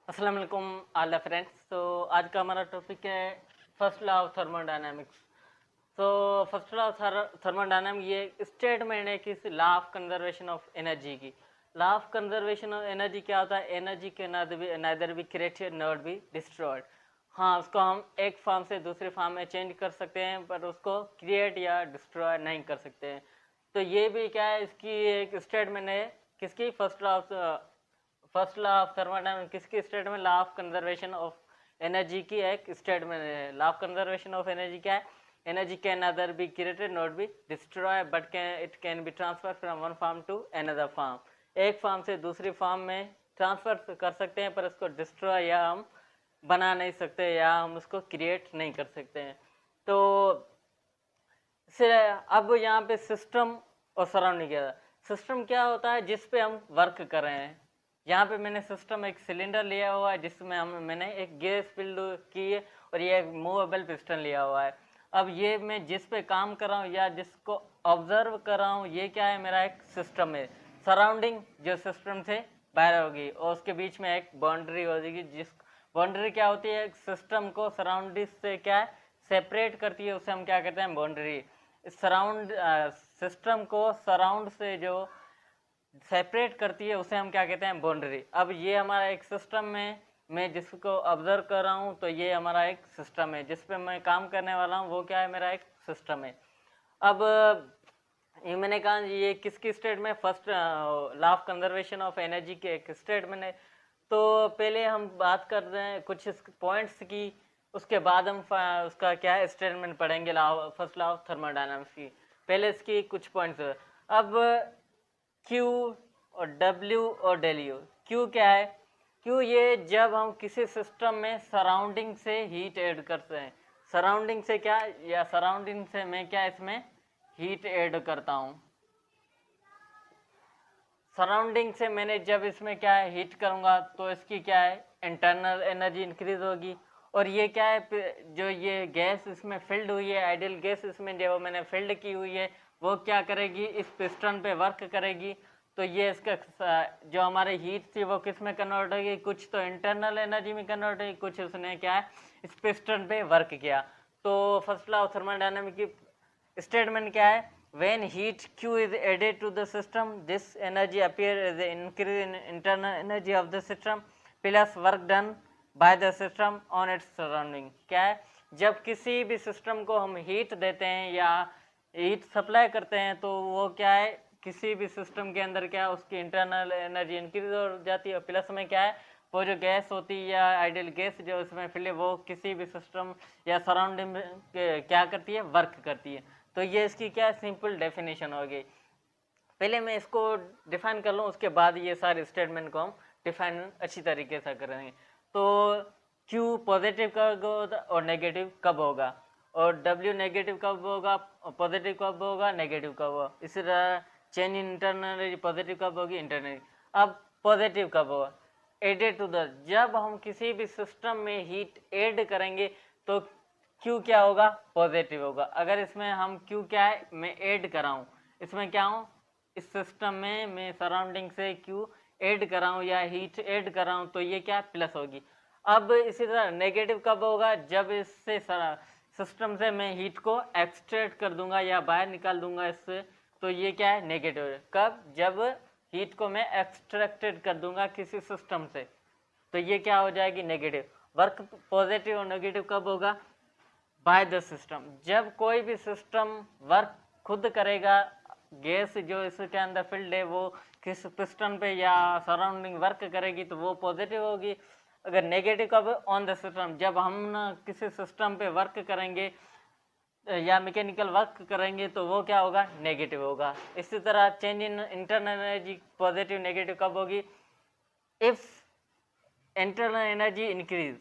अस्सलाम वालेकुम all friends. तो आज का हमारा टॉपिक है फर्स्ट लॉ ऑफ थर्मोडायनामिक्स। तो फर्स्ट लॉ ऑफ थर्मोडायनामिक्स ये स्टेटमेंट है कि law of conservation of energy की। Law of conservation of energy क्या होता है? एनर्जी के neither be created not be destroyed. हाँ, उसको हम एक फॉर्म से दूसरे फॉर्म में चेंज कर सकते हैं, पर उसको क्रिएट या डिस्ट्रॉय नहीं कर सकते हैं। तो ये भी क्या है, इसकी एक स्टेटमेंट है किसकी? फर्स्ट लॉ ऑफ थर्मोडायनामिक्स किसकी statement? Law of conservation of energy की एक स्टेटमेंट है। Law of conservation of energy क्या है? Energy can neither be created not be destroy but it can be transfer from one form to another form. एक form से दूसरी form में transfer कर सकते हैं, पर उसको डिस्ट्रॉय या हम बना नहीं सकते या हम उसको क्रिएट नहीं कर सकते हैं। तो अब यहाँ पे सिस्टम और सराउंडिंग क्या? सिस्टम क्या होता है? जिस पे हम वर्क कर रहे हैं। यहाँ पे मैंने सिस्टम एक सिलेंडर लिया हुआ है जिसमें मैंने एक गैस फिल की है और ये एक मूवेबल पिस्टन लिया हुआ है। अब ये मैं जिस पे काम कर रहा हूँ या जिसको ऑब्जर्व कर रहा हूँ, ये क्या है? मेरा एक सिस्टम है। सराउंडिंग जो सिस्टम से बाहर होगी और उसके बीच में एक बाउंड्री हो जाएगी। जिस बाउंड्री क्या होती है? सिस्टम को सराउंडिंग से क्या है? सेपरेट करती है, उसे हम क्या कहते हैं? बाउंड्री। सराउंड सिस्टम को सराउंड से जो सेपरेट करती है उसे हम क्या कहते हैं? बाउंड्री। अब ये हमारा एक सिस्टम में मैं जिसको ऑब्जर्व कर रहा हूँ, तो ये हमारा एक सिस्टम है। जिस पे मैं काम करने वाला हूँ वो क्या है? मेरा एक सिस्टम है। अब ये मैंने कहा ये किसकी statement? First law of conservation of energy के एक स्टेटमेंट है। तो पहले हम बात कर रहे हैं कुछ पॉइंट्स की, उसके बाद हम उसका क्या है स्टेटमेंट पढ़ेंगे फर्स्ट लॉ ऑफ थर्मोडायनामिक्स की। पहले इसकी कुछ पॉइंट्स। अब Q और W और डेल U। Q क्या है? Q ये जब हम किसी सिस्टम में सराउंडिंग से हीट ऐड करते हैं। सराउंडिंग से क्या, या सराउंडिंग से मैं क्या इसमें हीट ऐड करता हूँ। सराउंडिंग से मैंने जब इसमें क्या है हीट करूँगा तो इसकी क्या है? इंटरनल एनर्जी इंक्रीज होगी। और ये क्या है? जो ये गैस इसमें फिल्ड हुई है, आइडियल गैस इसमें जो मैंने फिल्ड की हुई है, वो क्या करेगी? इस पिस्टन पे वर्क करेगी। तो ये इसका जो हमारे हीट थी वो किस में कन्वर्ट होगी? कुछ तो इंटरनल एनर्जी में कन्वर्ट होगी, कुछ उसने क्या है इस पिस्टन पे वर्क किया। तो फर्स्ट लॉ ऑफ थर्मोडायनामिक्स की स्टेटमेंट क्या है? When heat Q is added to the system, this energy appears as an increase in internal energy of the system plus work done by the system on its surrounding। क्या है? जब किसी भी system को हम heat देते हैं या हीट सप्लाई करते हैं, तो वो क्या है? किसी भी सिस्टम के अंदर क्या है? उसकी इंटरनल एनर्जी इंक्रीज हो जाती है। प्लस में क्या है? वो जो गैस होती है या आइडियल गैस जो इसमें फिल है, वो किसी भी सिस्टम या सराउंडिंग में क्या करती है? वर्क करती है। तो ये इसकी क्या सिंपल डेफिनेशन हो गई। पहले मैं इसको डिफाइन कर लूँ, उसके बाद ये सारे स्टेटमेंट को हम डिफाइन अच्छी तरीके से करेंगे। तो Q पॉजिटिव कब होगा और नेगेटिव कब होगा, और W नेगेटिव कब होगा, पॉजिटिव कब होगा, नेगेटिव कब होगा। इसी तरह चेंज इन इंटरनल पॉजिटिव कब होगी, इंटरनल। अब पॉजिटिव कब होगा? एडेड टू द, जब हम किसी भी सिस्टम में हीट ऐड करेंगे तो Q क्या होगा? पॉजिटिव होगा। अगर इसमें हम Q क्या है? मैं ऐड कर रहा हूँ, इसमें क्या हूँ? इस सिस्टम में मैं सराउंडिंग से Q ऐड कर रहा हूँ या हीट ऐड कर रहा हूँ, तो ये क्या प्लस होगी। अब इसी तरह नेगेटिव कब होगा? जब इससे सिस्टम से मैं हीट को एक्सट्रैक्ट कर दूंगा या बाहर निकाल दूंगा इससे, तो ये क्या है? नेगेटिव है। कब? जब हीट को मैं एक्सट्रैक्टेड कर दूंगा किसी सिस्टम से, तो ये क्या हो जाएगी? नेगेटिव। वर्क पॉजिटिव और नेगेटिव कब होगा? बाय द सिस्टम, जब कोई भी सिस्टम वर्क खुद करेगा, गैस जो इसके अंदर फील्ड है वो किस पिस्टन पे या सराउंडिंग वर्क करेगी, तो वो पॉजिटिव होगी। अगर नेगेटिव कब? ऑन द सिस्टम, जब हम किसी सिस्टम पे वर्क करेंगे या मैकेनिकल वर्क करेंगे, तो वो क्या होगा? नेगेटिव होगा। इसी तरह change in internal energy positive negative कब होगी? इफ इंटरनल एनर्जी इंक्रीज,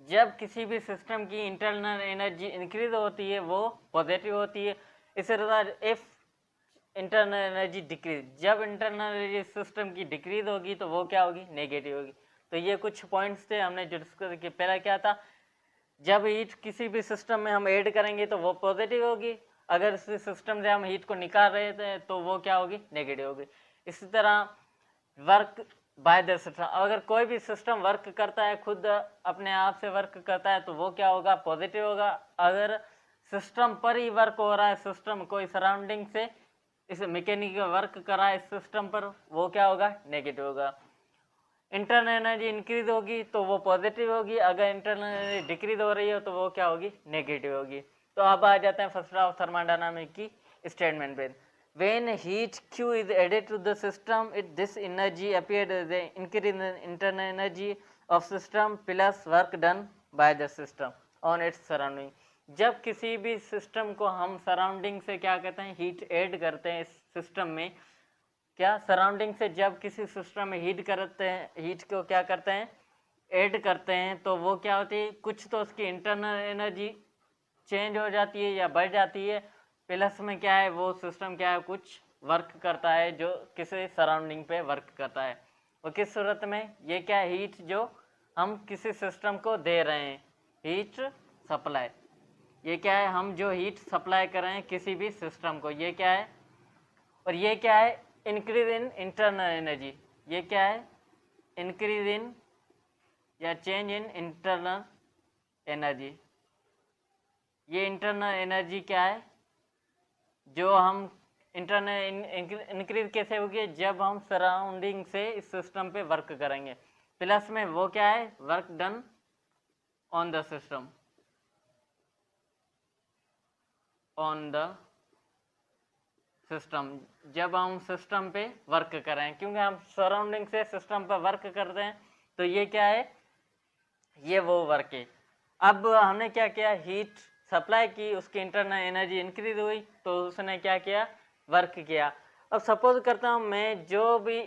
जब किसी भी सिस्टम की इंटरनल एनर्जी इंक्रीज होती है वो पॉजिटिव होती है। इसी तरह इफ इंटरनल एनर्जी डिक्रीज, जब इंटरनल एनर्जी सिस्टम की डिक्रीज होगी तो वो क्या होगी? नेगेटिव होगी। तो ये कुछ पॉइंट्स थे हमने जो डिस्कस किए। पहला क्या था? जब हीट किसी भी सिस्टम में हम ऐड करेंगे तो वो पॉजिटिव होगी। अगर इस सिस्टम से हम हीट को निकाल रहे थे तो वो क्या होगी? नेगेटिव होगी। इसी तरह वर्क बाय द सिस्टम। अगर कोई भी सिस्टम वर्क करता है, खुद अपने आप से वर्क करता है, तो वो क्या होगा, पॉजिटिव होगा। अगर सिस्टम पर ही वर्क हो रहा है, सिस्टम कोई सराउंडिंग से इस मैकेनिकल वर्क कर रहा है इस सिस्टम पर, वो क्या होगा, नेगेटिव होगा। इंटरनल एनर्जी इंक्रीज होगी तो वो पॉजिटिव होगी, अगर इंटरनल एनर्जी डिक्रीज हो रही है तो वो क्या होगी, नेगेटिव होगी। तो अब आ जाते हैं फर्स्ट लॉ ऑफ थर्मोडायनामिक्स की स्टेटमेंट पे। When heat Q is added to the system, this energy appeared as an increase in internal energy of system plus work done by the system on its surrounding। जब किसी भी system को हम surrounding से क्या कहते हैं, हीट ऐड करते हैं इस सिस्टम में, क्या सराउंडिंग से जब किसी सिस्टम में हीट करते हैं, हीट को क्या करते हैं, ऐड करते हैं, तो वो क्या होती है, कुछ तो उसकी इंटरनल एनर्जी चेंज हो जाती है या बढ़ जाती है, प्लस में क्या है, वो सिस्टम क्या है, कुछ वर्क करता है जो किसी सराउंडिंग पे वर्क करता है। और किस सूरत में, ये क्या है, हीट जो हम किसी सिस्टम को दे रहे हैं, हीट सप्लाई, ये क्या है, हम जो हीट सप्लाई कर रहे हैं किसी भी सिस्टम को, ये क्या है, और ये क्या है, इंक्रीज इन इंटरनल एनर्जी, ये क्या है, इंक्रीज इन या चेंज इन इंटरनल एनर्जी। ये इंटरनल एनर्जी क्या है, जो हम इंटरनल इंक्रीज कैसे होगी, जब हम सराउंडिंग से इस सिस्टम पे वर्क करेंगे, प्लस में वो क्या है, work done on the system, on the system, जब हम सिस्टम पे वर्क कर रहे हैं, क्योंकि हम सराउंडिंग से सिस्टम पे वर्क करते हैं, तो ये क्या है, ये वो वर्क है। अब हमने क्या किया, हीट सप्लाई की, उसकी इंटरनल एनर्जी इंक्रीज हुई, तो उसने क्या किया, वर्क किया। अब सपोज करता हूँ मैं जो भी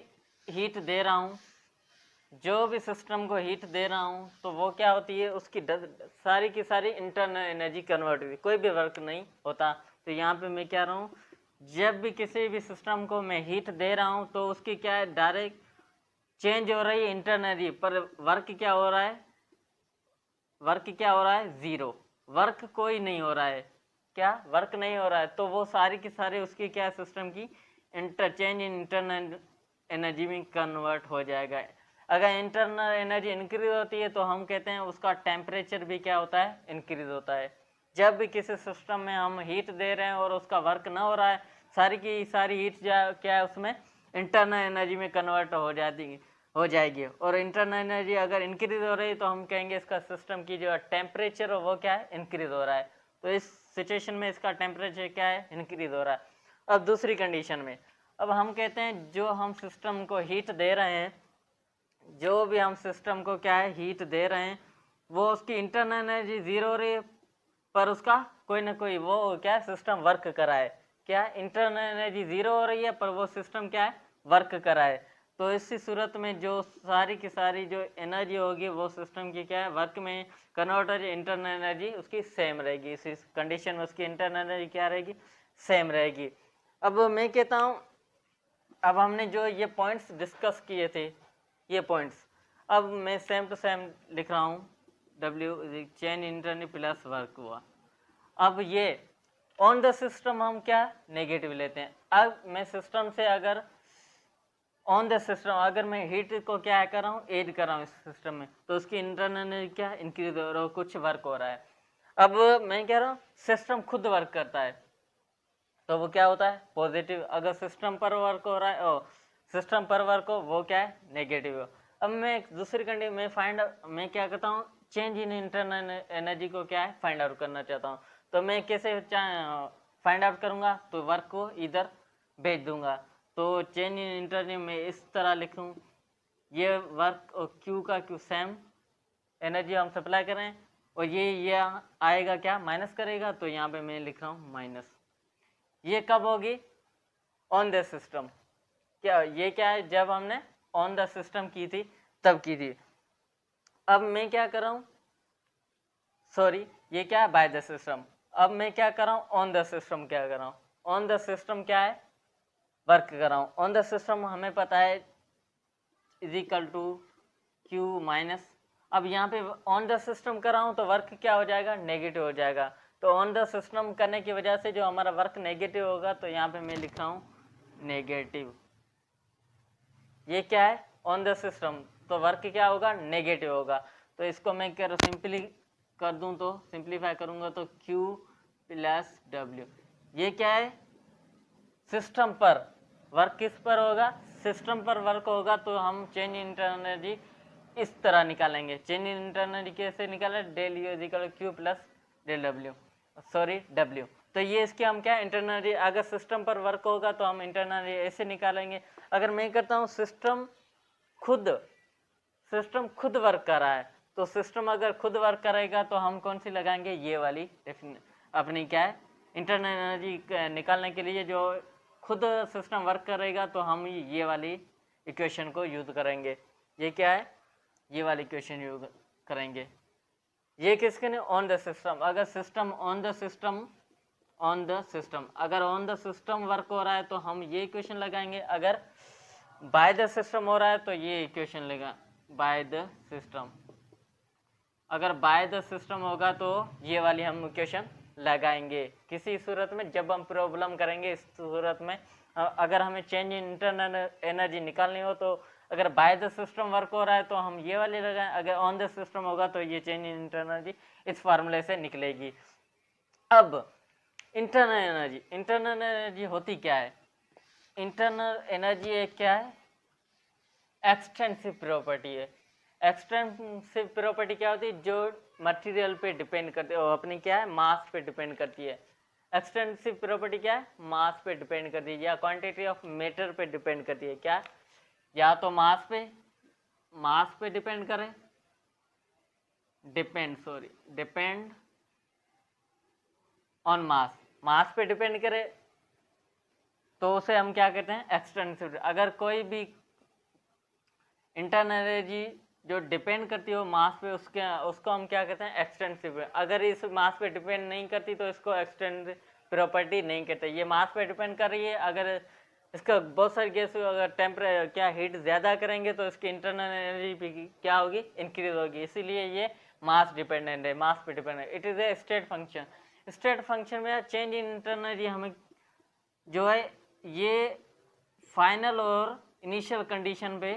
हीट दे रहा हूँ, जो भी सिस्टम को हीट दे रहा हूँ, तो वो क्या होती है, उसकी सारी की सारी इंटरनल एनर्जी कन्वर्ट हुई, कोई भी वर्क नहीं होता। तो यहाँ पे मैं क्या रहा हूँ, जब भी किसी भी सिस्टम को मैं हीट दे रहा हूँ, तो उसकी क्या है, डायरेक्ट चेंज हो रही है इंटरनल एनर्जी, पर वर्क क्या हो रहा है, वर्क क्या हो रहा है, जीरो, वर्क कोई नहीं हो रहा है, क्या वर्क नहीं हो रहा है, तो वो सारी की सारी उसकी क्या, सिस्टम की इंटरचेंज इन इंटरनल एनर्जी में कन्वर्ट हो जाएगा। अगर इंटरनल एनर्जी इंक्रीज होती है तो हम कहते हैं उसका टेम्परेचर भी क्या होता है, इंक्रीज होता है। जब भी किसी सिस्टम में हम हीट दे रहे हैं और उसका वर्क ना हो रहा है, सारी की सारी हीट क्या है, उसमें इंटरनल एनर्जी में कन्वर्ट हो जाएगी। और इंटरनल एनर्जी अगर इंक्रीज हो रही है तो हम कहेंगे इसका सिस्टम की जो टेम्परेचर हो वो क्या है, इंक्रीज हो रहा है। तो इस सिचुएशन में इसका टेम्परेचर क्या है, इंक्रीज हो रहा है। अब दूसरी कंडीशन में, अब हम कहते हैं जो हम सिस्टम को हीट दे रहे हैं, जो भी हम सिस्टम को क्या है, हीट दे रहे हैं, वो उसकी इंटरनल एनर्जी जीरो हो रही है, पर उसका कोई ना कोई वो क्या है, सिस्टम वर्क करा है, क्या इंटरनल एनर्जी जीरो हो रही है पर वो सिस्टम क्या है, वर्क करा है। तो इसी सूरत में जो सारी की सारी जो एनर्जी होगी वो सिस्टम की क्या है, वर्क में कन्वर्ट हो जाए, इंटरनल एनर्जी उसकी सेम रहेगी, इसी कंडीशन में उसकी इंटरनल एनर्जी क्या रहेगी, सेम रहेगी। अब मैं कहता हूँ, अब हमने जो ये पॉइंट्स डिस्कस किए थे, ये पॉइंट्स अब मैं सेम टू सेम लिख रहा हूँ, W change internal plus work हुआ। अब ये ऑन द सिस्टम हम क्या नेगेटिव लेते हैं। अब मैं सिस्टम से अगर ऑन द सिस्टम अगर मैं हीट को क्या कर रहा हूँ, ऐड कर रहा हूँ इस सिस्टम में, तो उसकी इंटरनल क्या इंक्रीज हो रहा है, कुछ वर्क हो रहा है। अब मैं कह रहा हूँ सिस्टम खुद वर्क करता है, तो वो क्या होता है, पॉजिटिव। अगर सिस्टम पर वर्क हो रहा है, सिस्टम पर वर्क हो, वो क्या है, नेगेटिव हो। अब मैं दूसरी कंडीशन में मैं क्या करता हूँ, चेंज इन इंटरनल एनर्जी को क्या है, फाइंड आउट करना चाहता हूँ। तो मैं कैसे फाइंड आउट करूँगा, तो वर्क को इधर भेज दूंगा। तो चेंज इन इंटरनल में इस तरह लिखूँ, ये वर्क और क्यू का क्यू सेम एनर्जी हम सप्लाई कर रहे हैं, और ये आएगा क्या, माइनस करेगा, तो यहाँ पे मैं लिख रहा हूँ माइनस। ये कब होगी, ऑन द सिस्टम। क्या ये क्या है, जब हमने ऑन द सिस्टम की थी तब की थी। अब मैं क्या कर रहा हूँ, सॉरी ये क्या है, बाय द सिस्टम। अब मैं क्या कर रहा हूँ, ऑन द सिस्टम क्या कर रहा हूँ, ऑन द सिस्टम क्या है, वर्क कर रहा हूँ। ऑन द सिस्टम हमें पता है is equal to Q minus. अब यहाँ पे ऑन द सिस्टम कर रहा हूँ तो वर्क क्या हो जाएगा, नेगेटिव हो जाएगा। तो ऑन द सिस्टम करने की वजह से जो हमारा वर्क नेगेटिव होगा, तो यहाँ पे मैं लिख रहा हूँ नेगेटिव। ये क्या है, ऑन द सिस्टम, तो वर्क क्या होगा, नेगेटिव होगा। तो इसको मैं क्या सिंपली कर दूं, तो सिंप्लीफाई करूंगा तो Q प्लस W। ये क्या है, सिस्टम पर वर्क किस पर होगा, सिस्टम पर वर्क होगा, तो हम चेंज इन इंटरनल एनर्जी इस तरह निकालेंगे। चेंज इन इंटरनल एनर्जी कैसे निकालें, del U is equal Q plus del W, sorry W। तो ये इसके हम क्या इंटरनल एनर्जी, अगर सिस्टम पर वर्क होगा तो हम इंटरनल एनर्जी ऐसे निकालेंगे। अगर मैं करता हूँ सिस्टम खुद वर्क कर रहा है, तो सिस्टम अगर खुद वर्क करेगा तो हम कौन सी लगाएंगे, ये वाली अपनी क्या है इंटरनल एनर्जी निकालने के लिए जो खुद सिस्टम वर्क करेगा, तो हम ये वाली इक्वेशन को यूज करेंगे। ये क्या है, ये वाली इक्वेशन यूज करेंगे। ये किसके लिए, ऑन द सिस्टम। अगर सिस्टम ऑन द सिस्टम अगर ऑन द सिस्टम वर्क हो रहा है तो हम ये इक्वेशन लगाएंगे। अगर बाय द सिस्टम हो रहा है तो ये इक्वेशन लगा बाय द सिस्टम। अगर बाय द सिस्टम होगा तो ये वाली हम इक्वेशन लगाएंगे। किसी सूरत में जब हम प्रॉब्लम करेंगे, इस सूरत में अगर हमें चेंज इन इंटरनल एनर्जी निकालनी हो, तो अगर बाय द सिस्टम वर्क हो रहा है तो हम ये वाली लगाएं। अगर ऑन द सिस्टम होगा तो ये चेंज इन इंटरनल एनर्जी इस फार्मूले से निकलेगी। अब इंटरनल एनर्जी होती क्या है, इंटरनल एनर्जी एक क्या है, एक्सटेंसिव प्रॉपर्टी है। एक्सटेंसिव प्रॉपर्टी क्या होती है, जो मटेरियल पे डिपेंड करती है, अपनी क्या है मास पे डिपेंड करती है। एक्सटेंसिव प्रॉपर्टी क्या है, मास पे डिपेंड करती है या क्वांटिटी ऑफ मैटर पे डिपेंड करती है। क्या, या तो मास पे डिपेंड करे, डिपेंड ऑन मास पे डिपेंड करे तो उसे हम क्या कहते हैं, एक्सटेंसिव। अगर कोई भी इंटरनल एनर्जी जो डिपेंड करती हो मास पे, उसको हम क्या कहते हैं, एक्सटेंसिव। अगर इस मास पे डिपेंड नहीं करती तो इसको एक्सटेंसिव प्रॉपर्टी नहीं कहते। ये मास पे डिपेंड कर रही है, अगर इसका बहुत सारी गैस अगर टेम्परेचर क्या हीट ज़्यादा करेंगे तो इसकी इंटरनल एनर्जी भी क्या होगी, इंक्रीज होगी। इसीलिए ये मास डिपेंडेंट है, मास पे डिपेंड है। It is a state function. State function में चेंज इन इंटरनल एनर्जी हमें जो है ये फाइनल और इनिशियल कंडीशन पे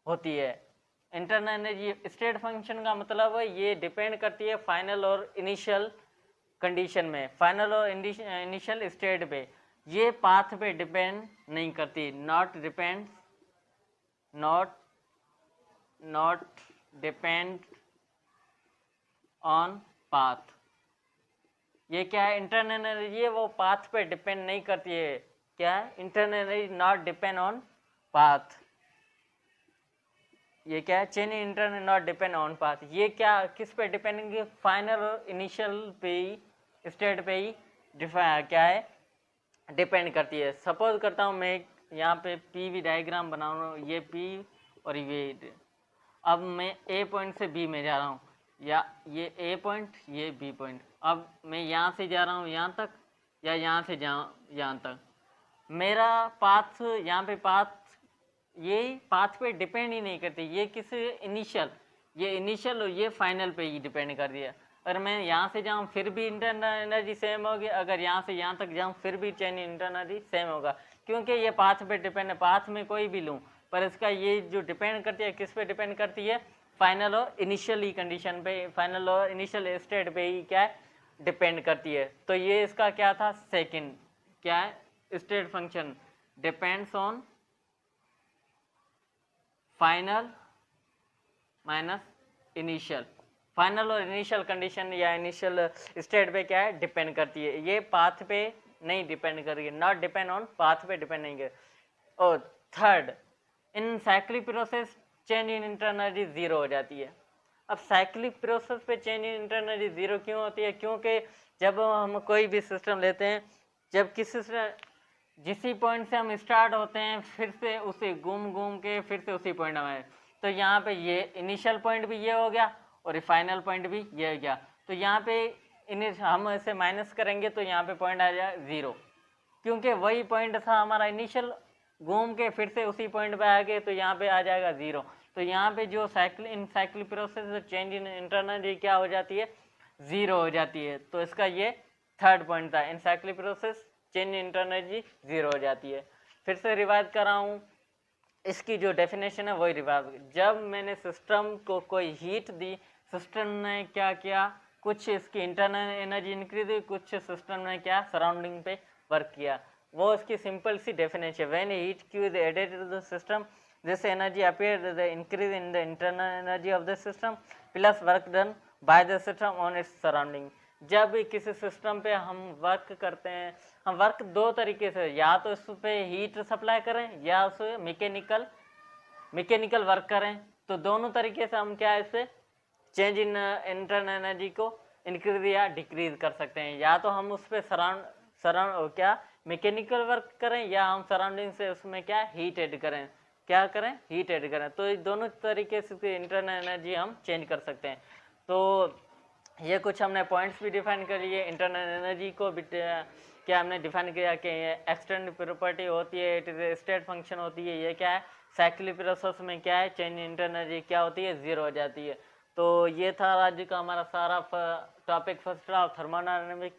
होती है। इंटरनल एनर्जी स्टेट फंक्शन का मतलब है ये डिपेंड करती है फाइनल और इनिशियल कंडीशन में, फाइनल और इनिशियल स्टेट पे। ये पाथ पे डिपेंड नहीं करती, नॉट डिपेंड ऑन पाथ। ये क्या है, इंटरनल एनर्जी है वो पाथ पे डिपेंड नहीं करती है। क्या है, internal energy not depend on path. ये क्या है, change in internal not depend on path. ये क्या किस पे डिपेंड है, फाइनल और इनिशियल पे ही, स्टेट पे ही क्या है डिपेंड करती है। सपोज करता हूँ मैं यहाँ पे PV डायग्राम बना रहा हूँ, ये P और ये, अब मैं A पॉइंट से B में जा रहा हूँ, या ये A पॉइंट ये B पॉइंट। अब मैं यहाँ से जा रहा हूँ यहाँ तक, या यहाँ से जाऊँ यहाँ तक। मेरा पाथ यहाँ पे ये पाथ पे डिपेंड ही नहीं करती, ये किसी इनिशियल और ये फाइनल पे ही डिपेंड कर दिया। अगर मैं यहाँ से जाऊँ फिर भी इंटरनल एनर्जी सेम होगी, अगर यहाँ से यहाँ तक जाऊँ फिर भी चेंज इंटरनल एनर्जी सेम होगा, क्योंकि ये पाथ पे डिपेंड है। पाथ में कोई भी लूँ, पर इसका ये जो डिपेंड करती है किस पे डिपेंड करती है, फाइनल और इनिशियल कंडीशन पे, फाइनल और इनिशियल स्टेट पे ही क्या है डिपेंड करती है। तो ये इसका क्या था, सेकेंड क्या है, state function depends on final minus initial. Final और इनिशियल कंडीशन या इनिशियल स्टेट पे क्या है डिपेंड करती है, ये पाथ पे नहीं डिपेंड कर रही है, नॉट डिपेंड ऑन पाथ पे डिपेंड नहीं कर। और third, in cyclic process change in internal energy zero हो जाती है। अब साइक्लिक प्रोसेस पे change in internal energy zero क्यों होती है, क्योंकि जब हम कोई भी सिस्टम लेते हैं, जब जिस पॉइंट से हम स्टार्ट होते हैं फिर से उसे घूम के फिर से उसी पॉइंट में, तो यहाँ पे ये इनिशियल पॉइंट भी ये हो गया और फाइनल पॉइंट भी ये हो गया। तो यहाँ पे हम ऐसे माइनस करेंगे तो यहाँ पे पॉइंट आ जाएगा जीरो, क्योंकि वही पॉइंट था हमारा इनिशियल, घूम के फिर से उसी पॉइंट पे आ गए तो यहाँ पे आ जाएगा जीरो। तो यहाँ पे जो cyclic process change in internal energy क्या हो जाती है, जीरो हो जाती है। तो इसका ये थर्ड पॉइंट था, इन cyclic process change in internal energy zero हो जाती है। फिर से रिवाइज कर रहा हूँ, इसकी जो डेफिनेशन है वही रिवाइव। जब मैंने सिस्टम को कोई हीट दी, सिस्टम ने क्या किया, कुछ इसकी इंटरनल एनर्जी इंक्रीज हुई, कुछ सिस्टम ने क्या सराउंडिंग पे वर्क किया। वो इसकी सिंपल सी definition, when heat Q is added to the system this energy appear the increase in the internal energy of the system plus work done by the system on its surrounding. जब भी किसी system पे हम work करते हैं, हम work दो तरीके से, या तो इस पे हीट सप्लाई करें या उस मैकेनिकल वर्क करें। तो दोनों तरीके से हम क्या इससे चेंज इन इंटरनल एनर्जी को इंक्रीज या डिक्रीज कर सकते हैं। या तो हम उस पर सराउंड क्या मैकेनिकल वर्क करें, या हम सराउंडिंग से उसमें क्या हीट ऐड करें, क्या करें, हीट ऐड करें। तो ये दोनों तरीके से इंटरनल एनर्जी हम चेंज कर सकते हैं। तो ये कुछ हमने पॉइंट्स भी डिफाइन कर लिए। इंटरनल एनर्जी को क्या हमने डिफाइन किया कि एक्सटर्नल प्रॉपर्टी होती है, इट इज स्टेट फंक्शन होती है। ये क्या है, साइक्लिक प्रोसेस में क्या है, चेंज इंटरनल एनर्जी क्या होती है, जीरो हो जाती है। तो ये था आज का हमारा सारा टॉपिक फर्स्ट ऑफ थर्मोडायनामिक।